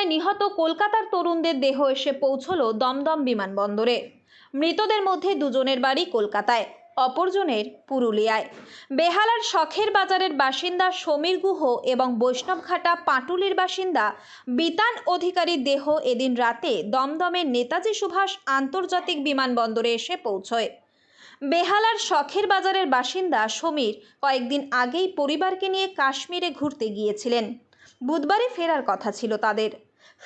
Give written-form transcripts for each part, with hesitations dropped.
হামলায় নিহত কলকাতার তরুণদের দেহ এসে পৌঁছলো দমদম বিমানবন্দরে। মৃতদের মধ্যে দুজনের বাড়ি কলকাতায়, অপরজনের পুরুলিয়ায়। বেহালার শখের বাজারের বাসিন্দা সমীর গুহ এবং বৈষ্ণবঘাটা পাটুলির বাসিন্দা বিতান অধিকারীর দেহ এদিন রাতে দমদমের নেতাজি সুভাষ আন্তর্জাতিক বিমানবন্দরে এসে পৌঁছয়। বেহালার শখের বাজারের বাসিন্দা সমীর কয়েকদিন আগেই পরিবারকে নিয়ে কাশ্মীরে ঘুরতে গিয়েছিলেন। বুধবারে ফেরার কথা ছিল তাদের,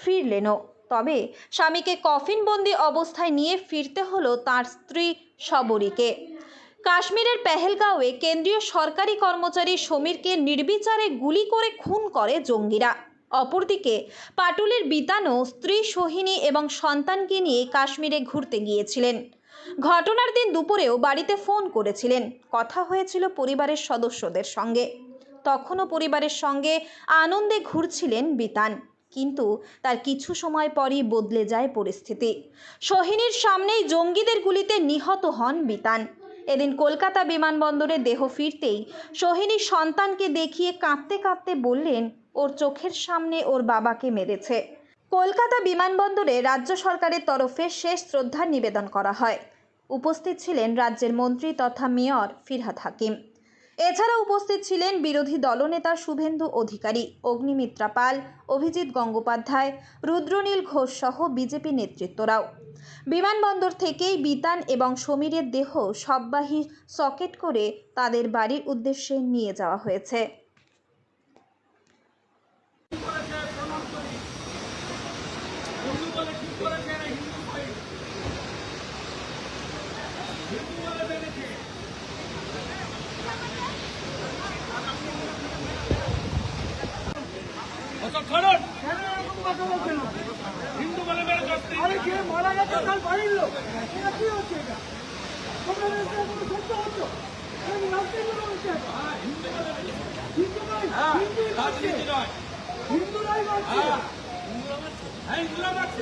ফিরলেনও। তবে স্বামীকে কফিনবন্দি অবস্থায় নিয়ে ফিরতে হলো তার স্ত্রী শবরীকে। কাশ্মীরের পেহেলগাঁওয়ে কেন্দ্রীয় সরকারি কর্মচারী সমীরকে নির্বিচারে গুলি করে খুন করে জঙ্গিরা। অপরদিকে পাটুলির বিতানও স্ত্রী সোহিনী এবং সন্তানকে নিয়ে কাশ্মীরে ঘুরতে গিয়েছিলেন। ঘটনার দিন দুপুরেও বাড়িতে ফোন করেছিলেন, কথা হয়েছিল পরিবারের সদস্যদের সঙ্গে। তখনও পরিবারের সঙ্গে আনন্দে ঘুরছিলেন বিতান, কিন্তু তার কিছু সময় পরই বদলে যায় পরিস্থিতি। সোহিনীর সামনেই জঙ্গিদের গুলিতে নিহত হন বিতান। এদিন কলকাতা বিমানবন্দরে দেহ ফিরতেই সোহিনী সন্তানকে দেখিয়ে কাঁদতে কাঁদতে বললেন ওর চোখের সামনে ওর বাবাকে মেরেছে। কলকাতা বিমানবন্দরে রাজ্য সরকারের তরফে শেষ শ্রদ্ধা নিবেদন করা হয়। উপস্থিত ছিলেন রাজ্যের মন্ত্রী তথা মেয়র ফিরহাদ হাকিম। এছাড়া উপস্থিত ছিলেন বিরোধী দলনেতা শুভেন্দু অধিকারী, অগ্নিমিত্রা পাল, অভিজিৎ গঙ্গোপাধ্যায়, রুদ্রনীল ঘোষ সহ বিজেপি নেতৃত্বরাও। বিমানবন্দর থেকেই বিতান এবং সমীরের দেহ শববাহী সকেট করে তাদের বাড়ির উদ্দেশ্যে নিয়ে যাওয়া হয়েছে। হিন্দু বলে মেরে করতে আরে কে মারা গেছে তার বাড়ির লোক, এটা কি হচ্ছে? এটা তোমরা এসে কোনো সত্য হচ্ছে আমি নামতে বলে হচ্ছে হিন্দু বলে হিন্দু নয়, হিন্দু রাজনীতি নয়, হিন্দু নয় মারছে, হিন্দুরা মারছে,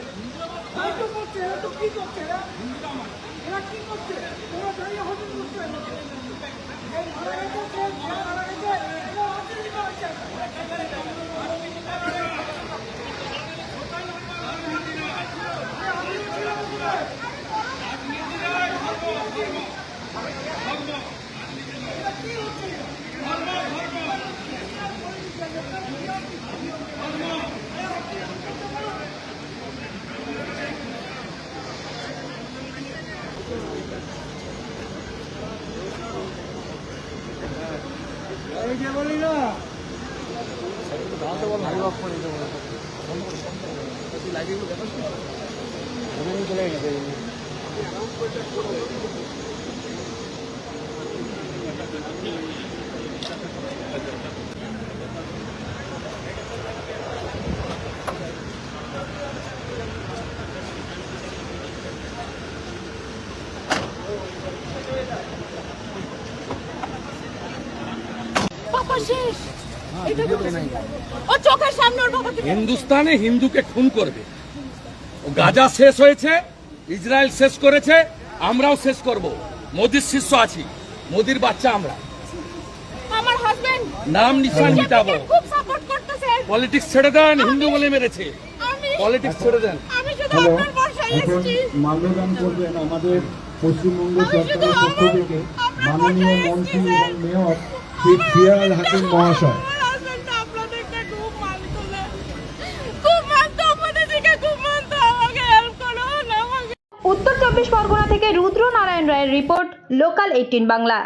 তাই তো করছে। এরা তো কি করছে? হিন্দুরা মারছে, এরা কি করছে? তোমরা দাঁড়িয়ে হজম করছে। মারা গেছে, মারা গেছে, এটা রাজনীতি করছে। বলি না হিন্দুস্তানে হিন্দুকে খুন করবে। গাজা শেষ হয়েছে, ইসরায়েল শেষ করেছে, আমরাও শেষ করব। মোদির শিষ্য আছি, মোদির বাচ্চা আমরা। আমার হাজবেন্ড নাম নিশান মিটাবো। খুব সাপোর্ট করতেছে। পলিটিক্স ছেড়ে দেন, হিন্দু বলে মেরেছে, পলিটিক্স ছেড়ে দেন। আমি শুধু আপনার বাসায় এসেছি। মাল্যদান করবেন আমাদের পশ্চিমবঙ্গ সরকারের পক্ষ থেকে মাননীয় মন্ত্রী এবং মেয়র শ্রী ফিরহাদ হাকিম মহাশয়। উত্তর 24 পরগনা থেকে রুদ্র নারায়ণ রায়ের রিপোর্ট, লোকাল 18 বাংলা।